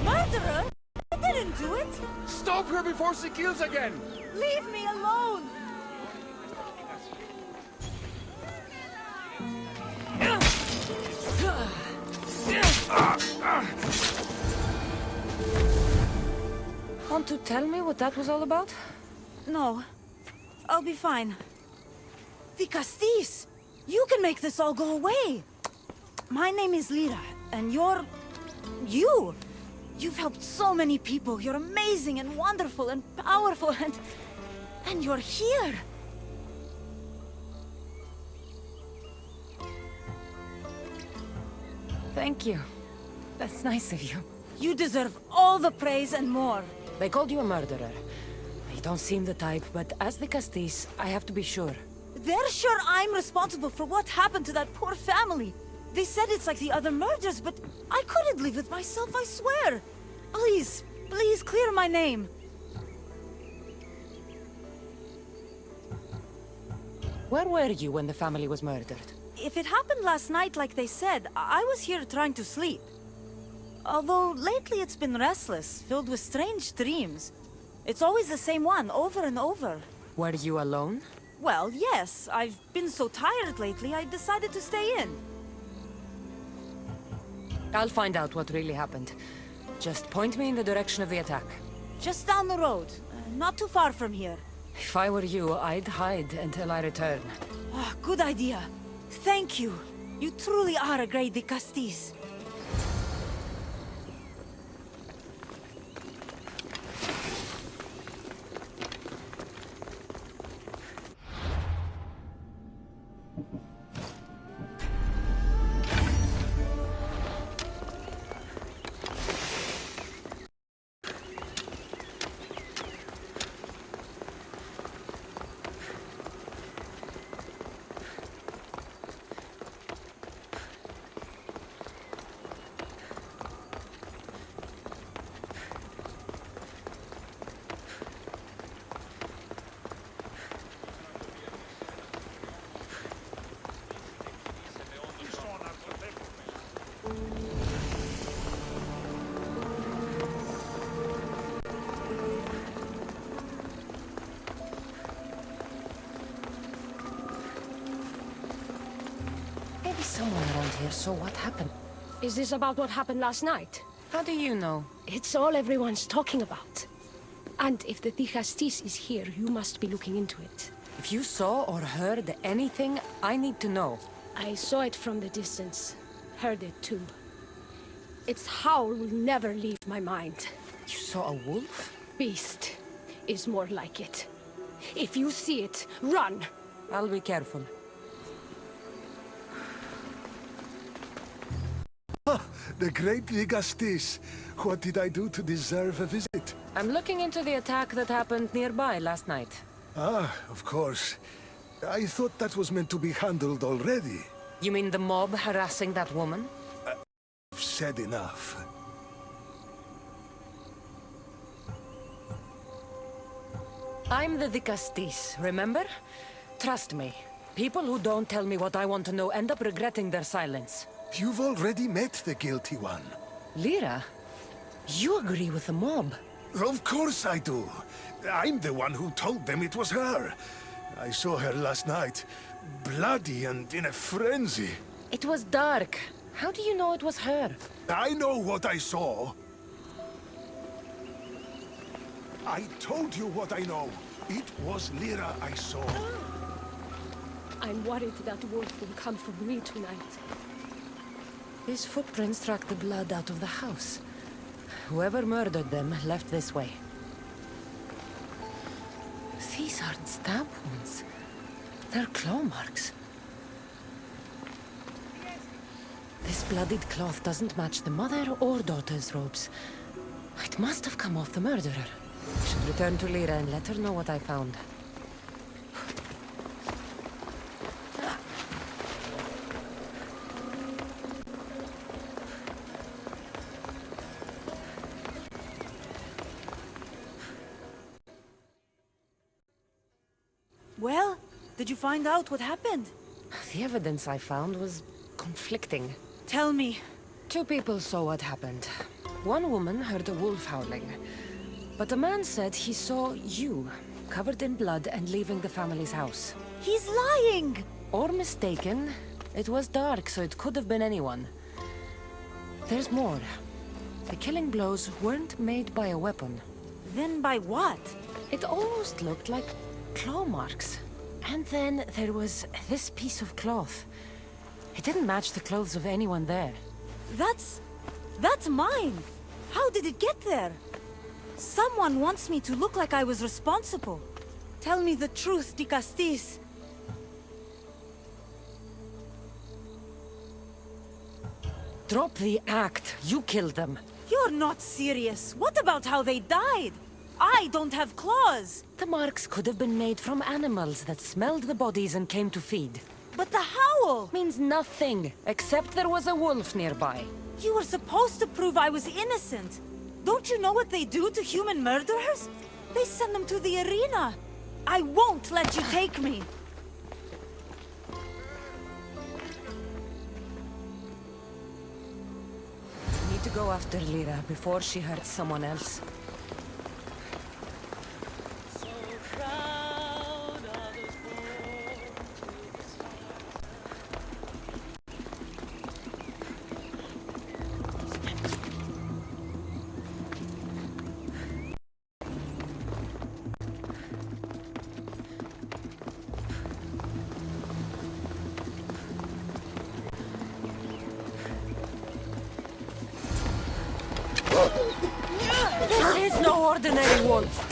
Murderer? I didn't do it! Stop her before she kills again! Leave me alone! Want to tell me what that was all about? No. I'll be fine. The Castis! You can make this all go away! My name is Lyra, and you're... you! You've helped so many people. You're amazing and wonderful and powerful and you're here! Thank you. That's nice of you. You deserve all the praise and more. They called you a murderer. You don't seem the type, but as the Castis, I have to be sure. They're sure I'm responsible for what happened to that poor family. They said it's like the other murders, but I couldn't live with myself, I swear. Please, please clear my name. Where were you when the family was murdered? If it happened last night like they said, I was here trying to sleep. Although lately it's been restless, filled with strange dreams. It's always the same one, over and over. Were you alone? Well, yes. I've been so tired lately, I decided to stay in. I'll find out what really happened. Just point me in the direction of the attack. Just down the road, not too far from here. If I were you, I'd hide until I return. Ah, good idea. Thank you. You truly are a great Castis. Maybe someone around here saw what happened. Is this about what happened last night? How do you know? It's all everyone's talking about. And if the Castis is here, you must be looking into it. If you saw or heard anything, I need to know. I saw it from the distance. Heard it too. Its howl will never leave my mind. You saw a wolf? Beast is more like it. If you see it, run! I'll be careful. The great Ligastis. What did I do to deserve a visit? I'm looking into the attack that happened nearby last night. Ah, of course. I thought that was meant to be handled already. You mean the mob harassing that woman? I've said enough. I'm the Castis, remember? Trust me. People who don't tell me what I want to know end up regretting their silence. You've already met the guilty one. Lyra, you agree with the mob. Of course I do. I'm the one who told them it was her. I saw her last night, bloody and in a frenzy. It was dark. How do you know it was her? I know what I saw. I told you what I know. It was Lyra I saw. I'm worried that wolf will come for me tonight. His footprints track the blood out of the house. Whoever murdered them left this way. These aren't stab wounds. They're claw marks. This bloodied cloth doesn't match the mother or daughter's robes. It must have come off the murderer. I should return to Lyra and let her know what I found. Well, did you find out what happened? The evidence I found was conflicting. Tell me. 2 people saw what happened. one woman heard a wolf howling. But a man said he saw you, covered in blood and leaving the family's house. He's lying! Or mistaken. It was dark, so it could have been anyone. There's more. The killing blows weren't made by a weapon. Then by what? It almost looked like claw marks. And then there was this piece of cloth. It didn't match the clothes of anyone there. That's mine! How did it get there? Someone wants me to look like I was responsible. Tell me the truth, Di Castis. Drop the act. You killed them. You're not serious. What about how they died? I don't have claws. The marks could have been made from animals that smelled the bodies and came to feed. But the howl! Means nothing, except there was a wolf nearby. You were supposed to prove I was innocent. Don't you know what they do to human murderers? They send them to the arena. I won't let you take me. We need to go after Lyra before she hurts someone else. This is no ordinary wolf.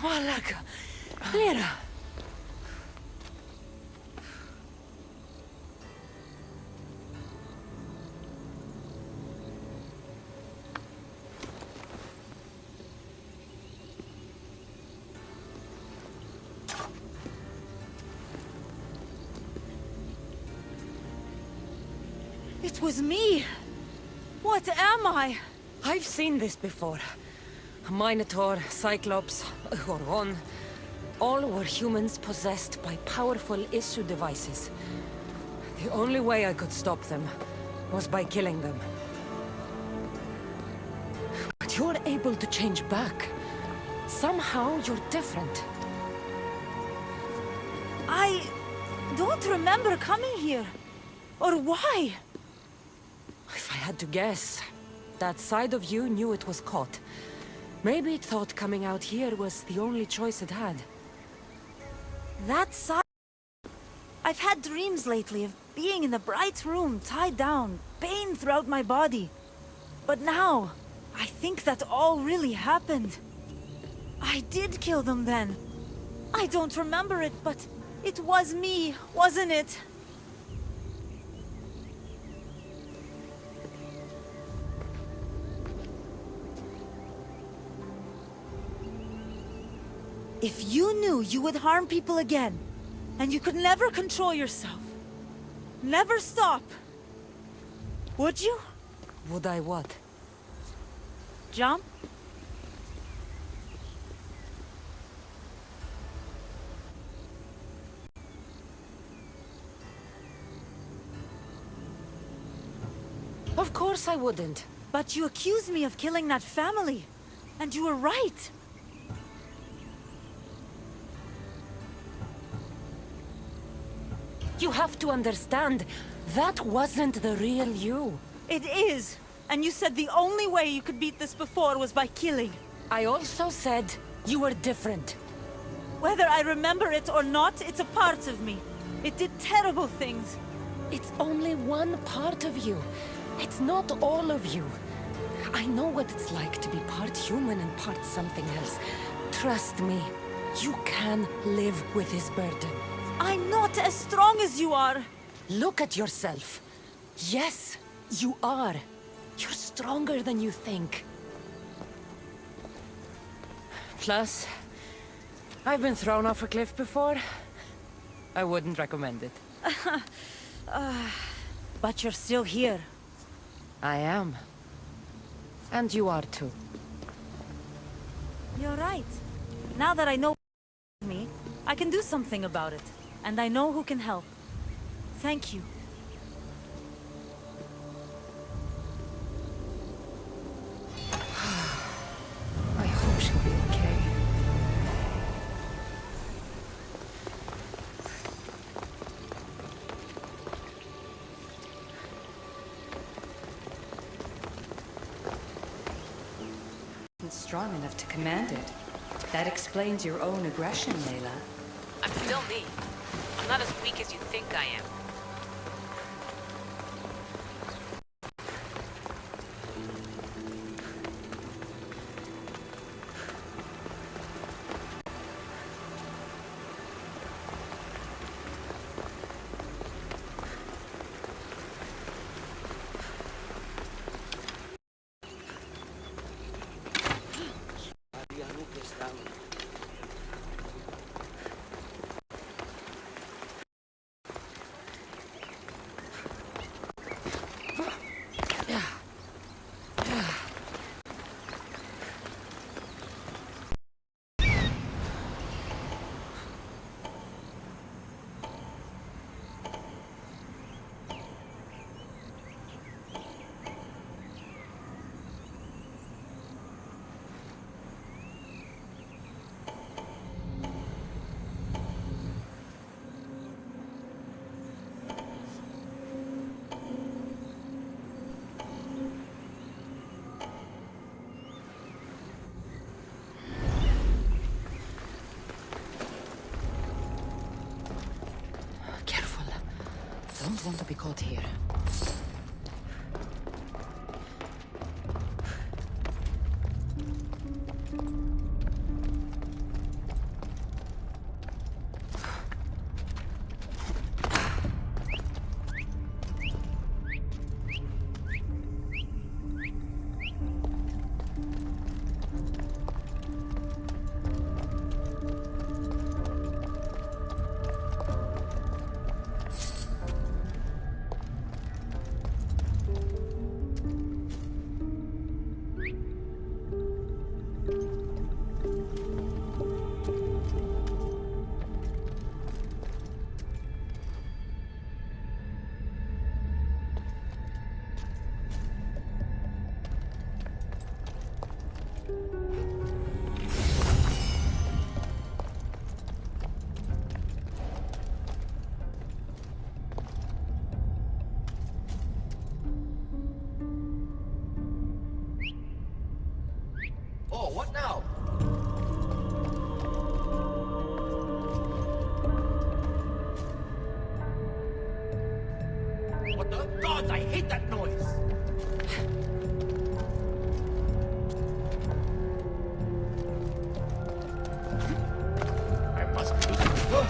Malaka, Lyra. It was me. What am I? I've seen this before. A Minotaur, Cyclops, a Goron. All were humans possessed by powerful issue devices. The only way I could stop them was by killing them. But you're able to change back. Somehow you're different. I don't remember coming here. Or why? If I had to guess, that side of you knew it was caught. Maybe it thought coming out here was the only choice it had. That side... I've had dreams lately of being in a bright room, tied down, pain throughout my body. But now, I think that all really happened. I did kill them then. I don't remember it, but it was me, wasn't it? If you knew you would harm people again, and you could never control yourself, never stop, would you? Would I what? Jump? Of course I wouldn't. But you accused me of killing that family, and you were right. You have to understand, that wasn't the real you. It is. And you said the only way you could beat this before was by killing. I also said you were different. Whether I remember it or not, it's a part of me. It did terrible things. It's only one part of you. It's not all of you. I know what it's like to be part human and part something else. Trust me, you can live with this burden. I'm not as strong as you are. Look at yourself. Yes, you are. You're stronger than you think. Plus, I've been thrown off a cliff before. I wouldn't recommend it. But you're still here. I am. And you are too. You're right. Now that I know me, I can do something about it. And I know who can help. Thank you. I hope she'll be okay. Strong enough to command it. That explains your own aggression, Layla. I'm still me. I'm not as weak as you think I am. Don't want to be caught here. Oh, what now? What the gods? I hate that noise! I must be losing.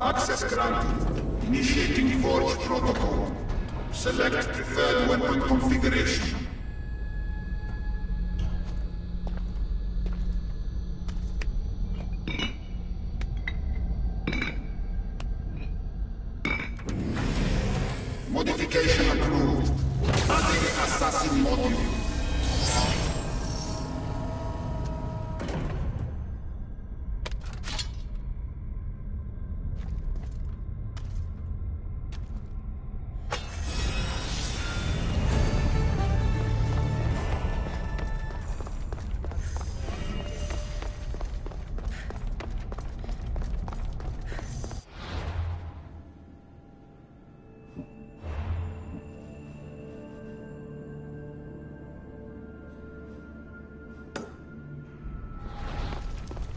Access granted. Initiating Forge protocol. Select preferred weapon configuration. Modification approved. Adding assassin module.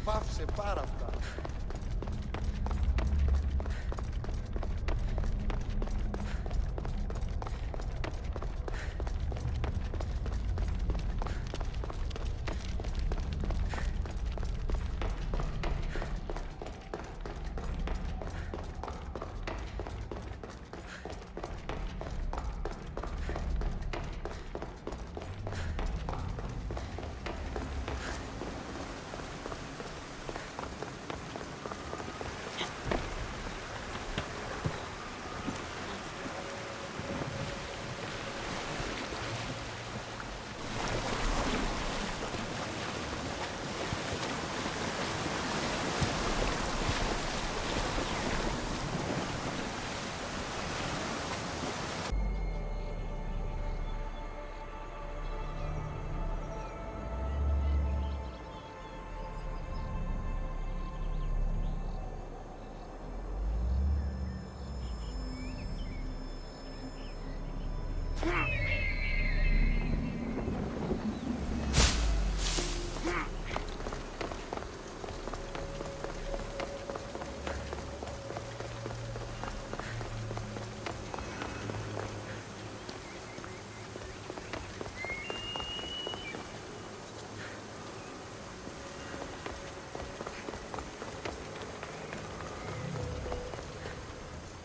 Πάυσε πάρα αυτά.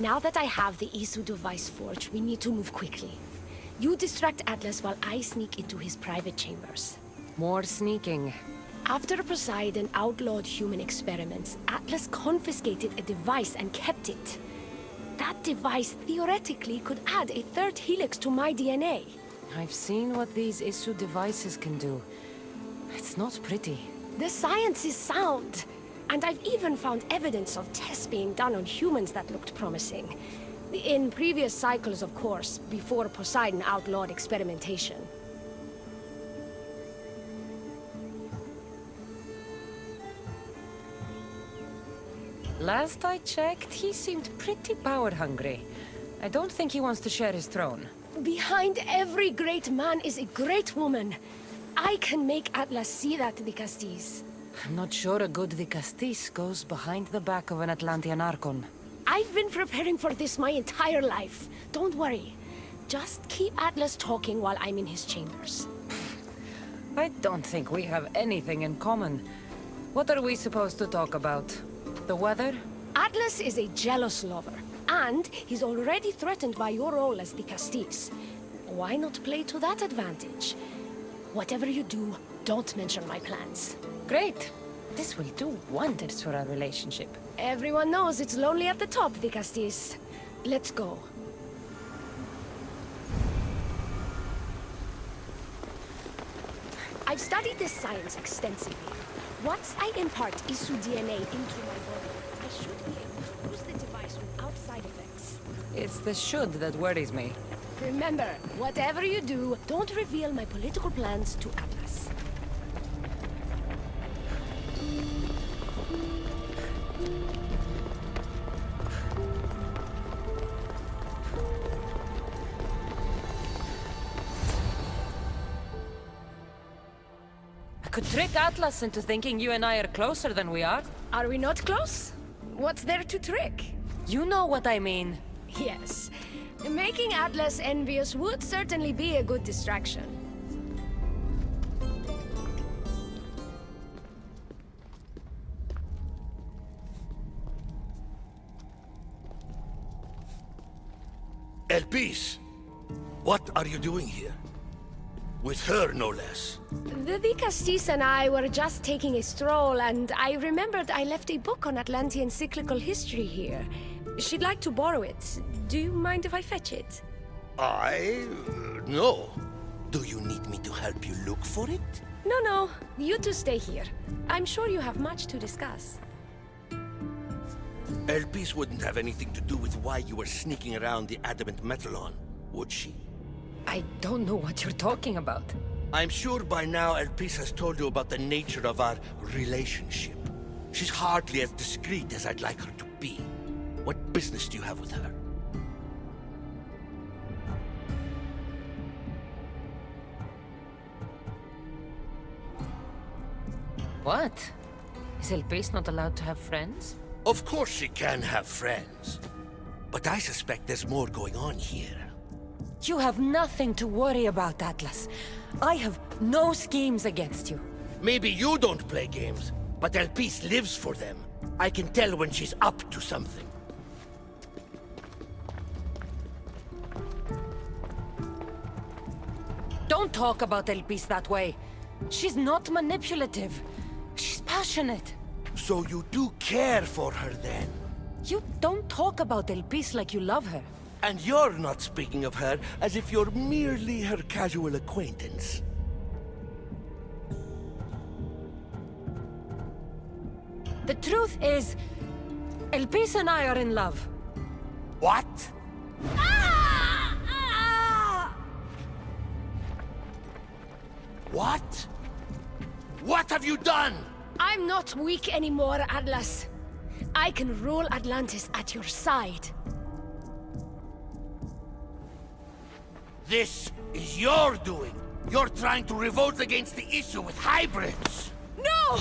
Now that I have the Isu device forge, we need to move quickly. You distract Atlas while I sneak into his private chambers. More sneaking. After Poseidon outlawed human experiments, Atlas confiscated a device and kept it. That device theoretically could add a third helix to my DNA. I've seen what these Isu devices can do. It's not pretty. The science is sound. And I've even found evidence of tests being done on humans that looked promising. In previous cycles, of course, before Poseidon outlawed experimentation. Last I checked, he seemed pretty power-hungry. I don't think he wants to share his throne. Behind every great man is a great woman. I can make Atlas see that, the Castis. I'm not sure a good Vicastis goes behind the back of an Atlantean Archon. I've been preparing for this my entire life. Don't worry. Just keep Atlas talking while I'm in his chambers. I don't think we have anything in common. What are we supposed to talk about? The weather? Atlas is a jealous lover, and he's already threatened by your role as the Castis. Why not play to that advantage? Whatever you do, don't mention my plans. Great. This will do wonders for our relationship. Everyone knows it's lonely at the top, the Castis. Let's go. I've studied this science extensively. Once I impart Isu DNA into my body, I should be able to use the device without side effects. It's the should that worries me. Remember, whatever you do, don't reveal my political plans to Atlas. Could trick Atlas into thinking you and I are closer than we are. Are we not close? What's there to trick? You know what I mean. Yes. Making Atlas envious would certainly be a good distraction. Elpis, what are you doing here? With her, no less. The Castis and I were just taking a stroll, and I remembered I left a book on Atlantean cyclical history here. She'd like to borrow it. Do you mind if I fetch it? No. Do you need me to help you look for it? No. You two stay here. I'm sure you have much to discuss. Elpis wouldn't have anything to do with why you were sneaking around the adamant Metalon, would she? I don't know what you're talking about. I'm sure by now Elpis has told you about the nature of our relationship. She's hardly as discreet as I'd like her to be. What business do you have with her? What? Is Elpis not allowed to have friends? Of course she can have friends. But I suspect there's more going on here. You have nothing to worry about, Atlas. I have no schemes against you. Maybe you don't play games, but Elpis lives for them. I can tell when she's up to something. Don't talk about Elpis that way. She's not manipulative. She's passionate. So you do care for her then? You don't talk about Elpis like you love her. And you're not speaking of her as if you're merely her casual acquaintance. The truth is, Elpis and I are in love. What? What? What have you done? I'm not weak anymore, Atlas. I can rule Atlantis at your side. This is your doing. You're trying to revolt against the issue with hybrids. No!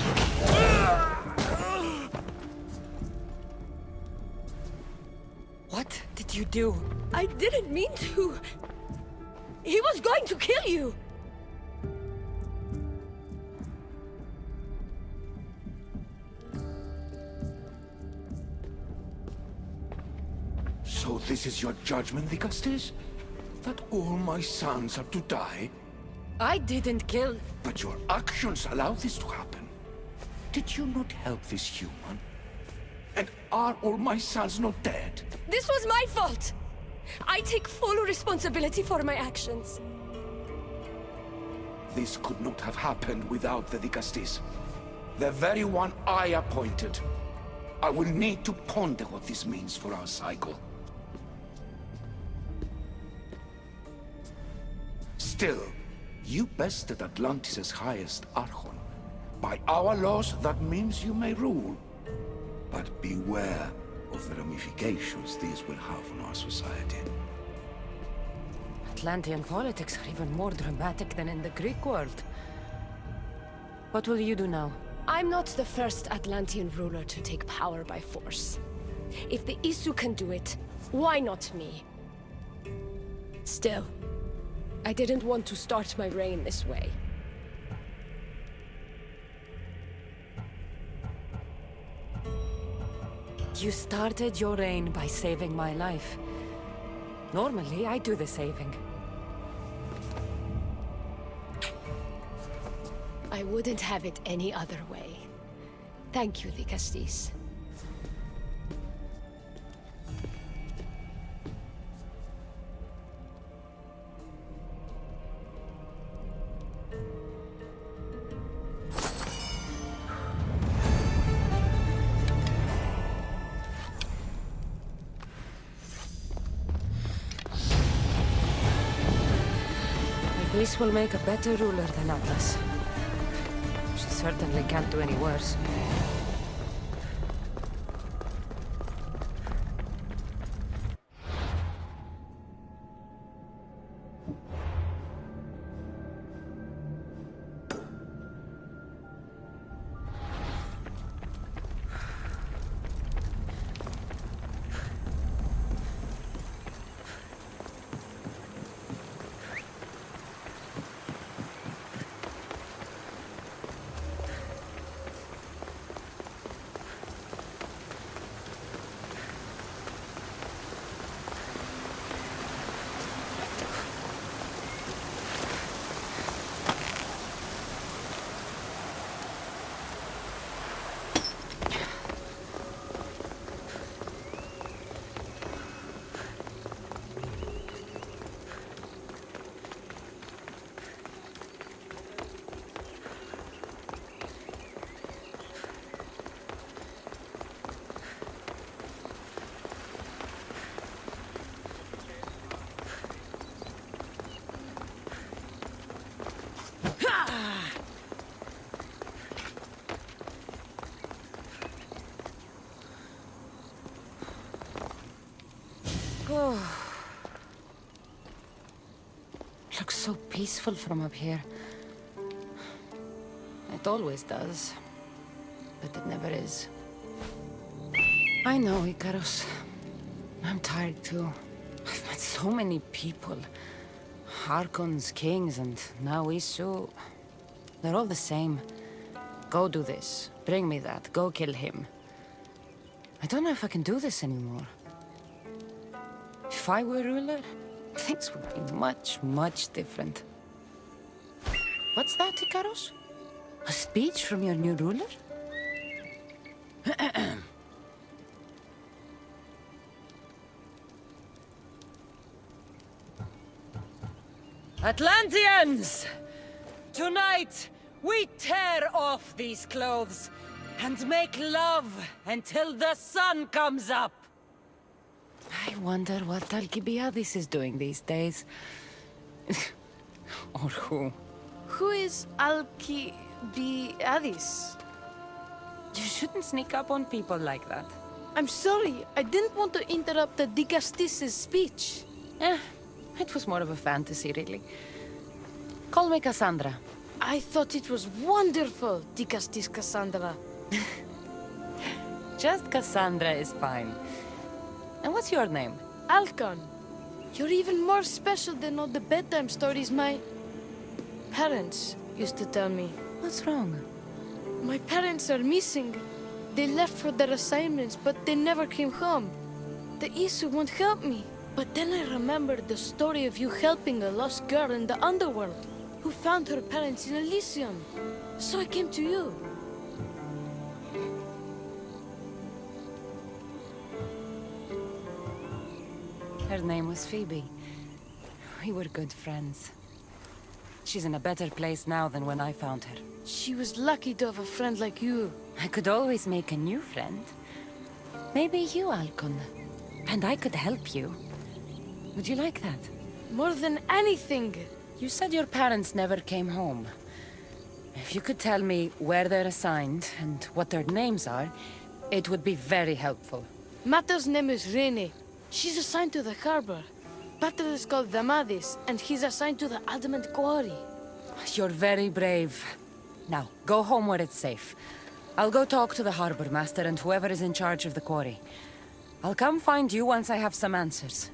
What did you do? I didn't mean to. He was going to kill you. So this is your judgment, Vicastes? That all my sons are to die? I didn't kill... But your actions allow this to happen. Did you not help this human? And are all my sons not dead? This was my fault. I take full responsibility for my actions. This could not have happened without the Vicastes. The very one I appointed. I will need to ponder what this means for our cycle. Still, you bested Atlantis' highest Archon. By our laws, that means you may rule. But beware of the ramifications these will have on our society. Atlantean politics are even more dramatic than in the Greek world. What will you do now? I'm not the first Atlantean ruler to take power by force. If the Isu can do it, why not me? Still, I didn't want to start my reign this way. You started your reign by saving my life. Normally, I do the saving. I wouldn't have it any other way. Thank you, Vicastes. This will make a better ruler than Atlas. She certainly can't do any worse. peaceful from up here. It always does. But it never is. I know, Icarus. I'm tired too. I've met so many people. Archons, kings, and now Isu. They're all the same. Go do this. Bring me that. Go kill him. I don't know if I can do this anymore. If I were ruler, things would be much, much different. What's that, Icarus? A speech from your new ruler? Atlanteans! Tonight, we tear off these clothes and make love until the sun comes up. I wonder what Alcibiades is doing these days. Or who? Who is Alcibiades? You shouldn't sneak up on people like that. I'm sorry, I didn't want to interrupt the Dicastis' speech. It was more of a fantasy, really. Call me Cassandra. I thought it was wonderful, Dicastis Cassandra. Just Cassandra is fine. And what's your name? Alcon. You're even more special than all the bedtime stories my parents used to tell me. What's wrong? My parents are missing. They left for their assignments, but they never came home. The Isu won't help me. But then I remembered the story of you helping a lost girl in the underworld, who found her parents in Elysium. So I came to you. Her name was Phoebe. We were good friends. She's in a better place now than when I found her. She was lucky to have a friend like you. I could always make a new friend. Maybe you, Alcon. And I could help you. Would you like that? More than anything. You said your parents never came home. If you could tell me where they're assigned and what their names are, it would be very helpful. Mata's name is Rene. She's assigned to the harbor. Pater is called Damadis, and he's assigned to the Adamant Quarry. You're very brave. Now, go home where it's safe. I'll go talk to the harbor master and whoever is in charge of the quarry. I'll come find you once I have some answers.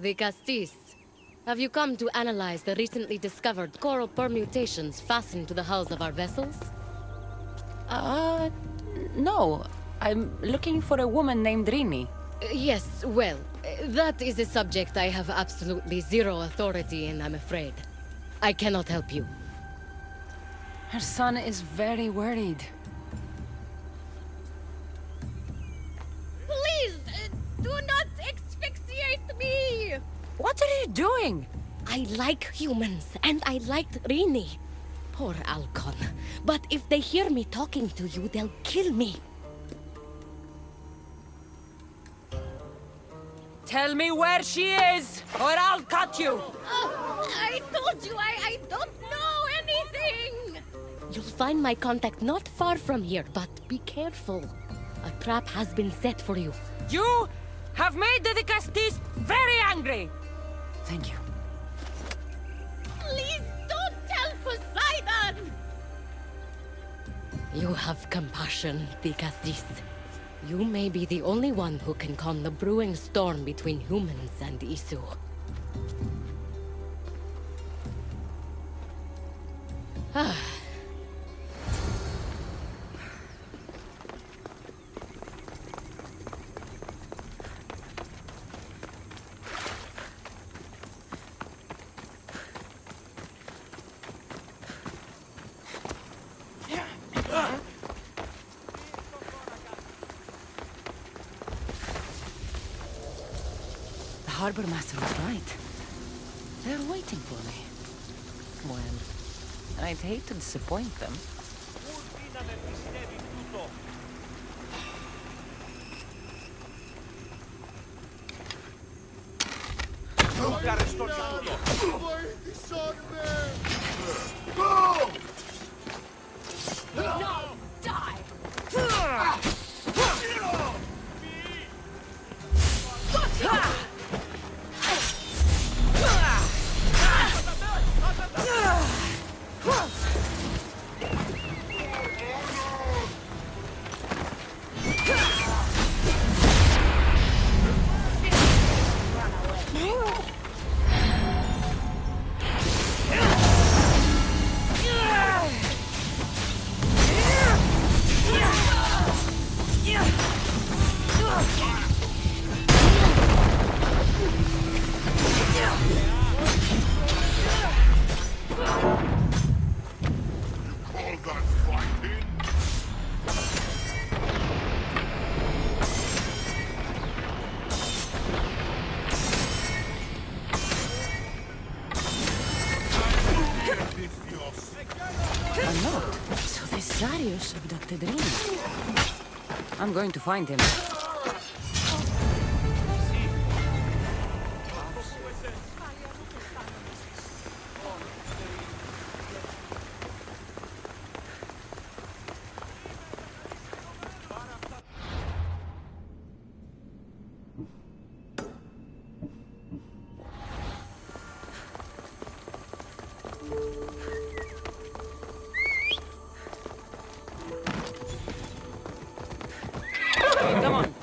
The Castis. Have you come to analyze the recently discovered coral permutations fastened to the hulls of our vessels? No. I'm looking for a woman named Rini. Yes, well, that is a subject I have absolutely zero authority in, I'm afraid. I cannot help you. Her son is very worried. Please, do not asphyxiate me! What are you doing? I like humans, and I liked Rini. Poor Alcon. But if they hear me talking to you, they'll kill me. Tell me where she is, or I'll cut you! Oh, I told you I don't know anything! You'll find my contact not far from here, but be careful. A trap has been set for you. You have made the Castis very angry! Thank you. Please don't tell Poseidon! You have compassion, Vicastis. You may be the only one who can calm the brewing storm between humans and Isu. The harbor master was right. They're waiting for me. Well, I'd hate to disappoint them. So this Darius abducted Rin. I'm going to find him. Come on.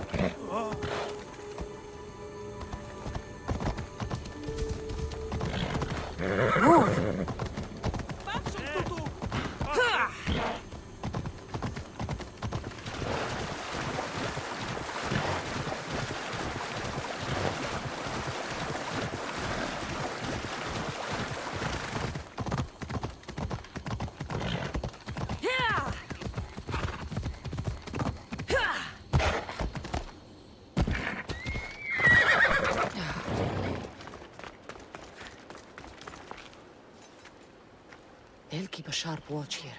Move. They'll keep a sharp watch here.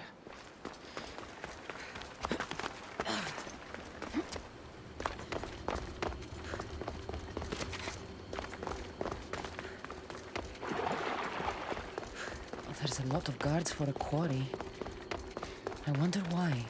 There's a lot of guards for a quarry. I wonder why.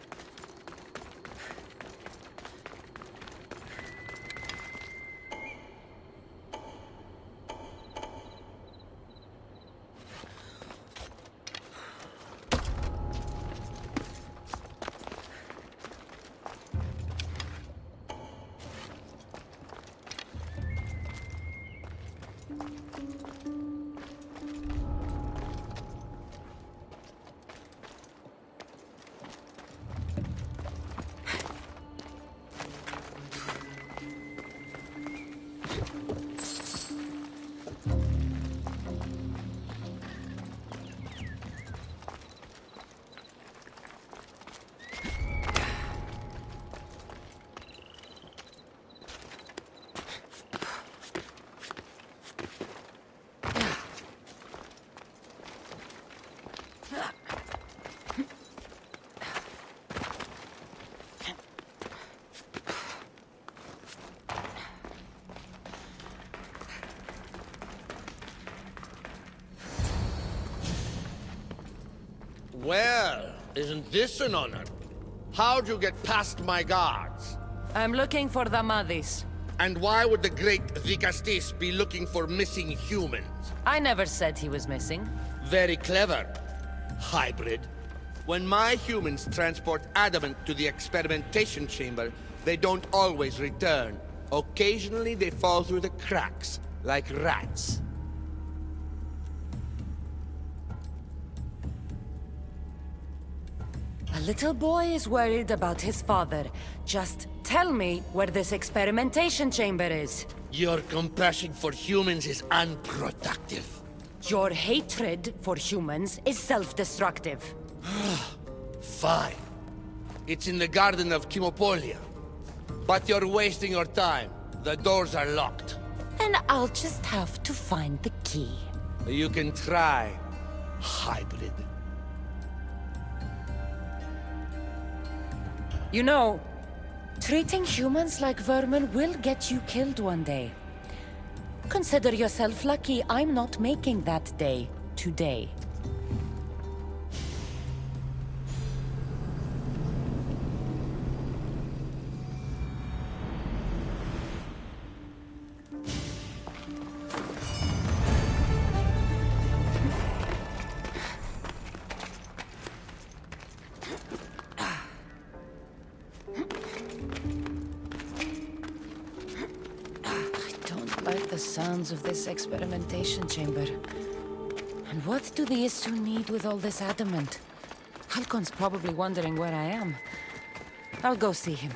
Well, isn't this an honor? How'd you get past my guards? I'm looking for the Madis. And why would the great Vicastis be looking for missing humans? I never said he was missing. Very clever. Hybrid. When my humans transport adamant to the experimentation chamber, they don't always return. Occasionally they fall through the cracks, like rats. A little boy is worried about his father. Just tell me where this experimentation chamber is. Your compassion for humans is unproductive. Your hatred for humans is self-destructive. Fine. It's in the Garden of Kimopolia. But you're wasting your time. The doors are locked. Then I'll just have to find the key. You can try, hybrid. You know, treating humans like vermin will get you killed one day. Consider yourself lucky I'm not making that day today. The sounds of this experimentation chamber. And what do the Isu need with all this adamant? Halcon's probably wondering where I am. I'll go see him.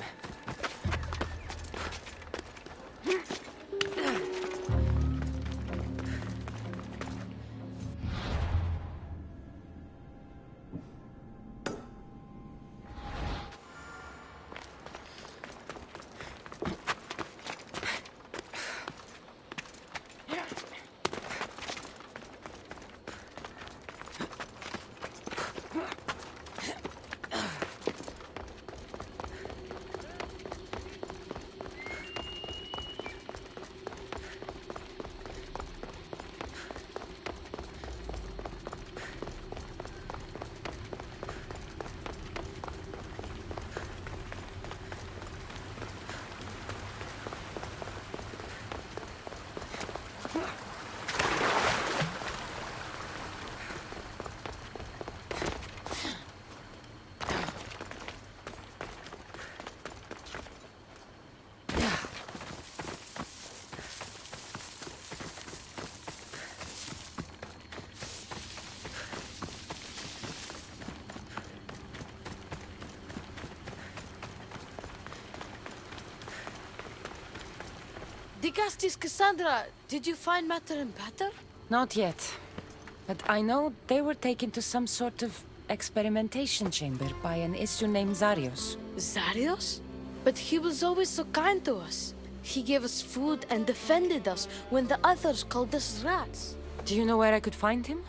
Digastis Cassandra, did you find Matter and Pater? Not yet. But I know they were taken to some sort of experimentation chamber by an Isu named Zarios. Zarios? But he was always so kind to us. He gave us food and defended us when the others called us rats. Do you know where I could find him?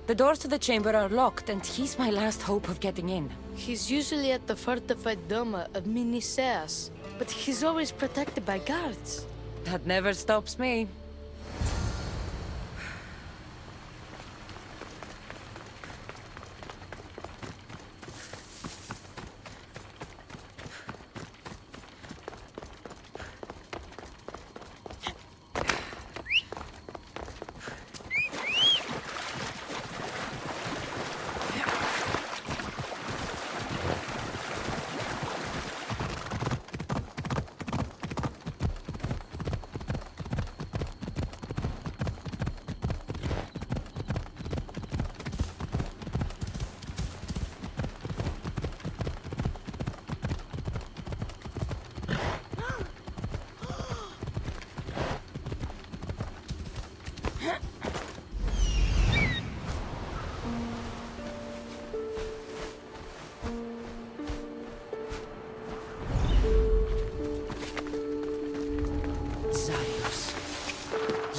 The doors to the chamber are locked, and he's my last hope of getting in. He's usually at the fortified Doma of Miniseas, but he's always protected by guards. That never stops me.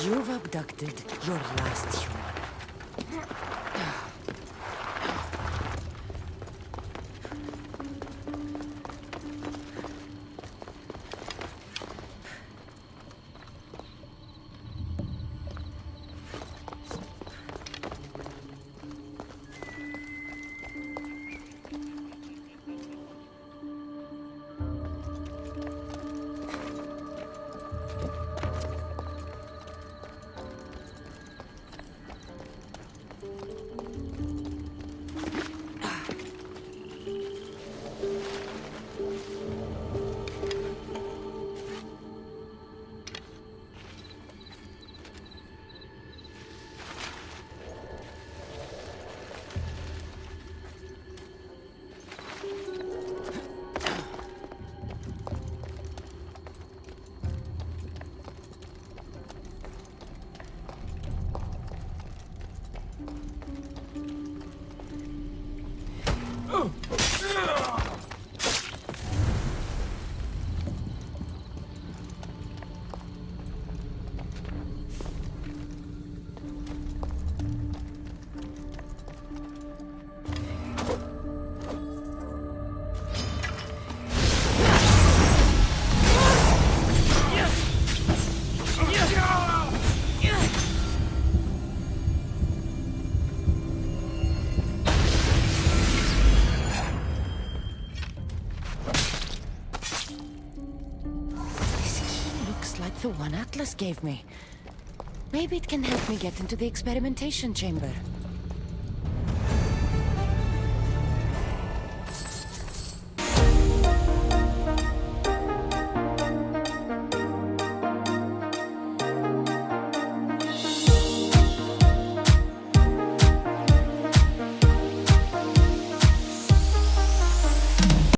You've abducted your last human. The one Atlas gave me. Maybe it can help me get into the experimentation chamber.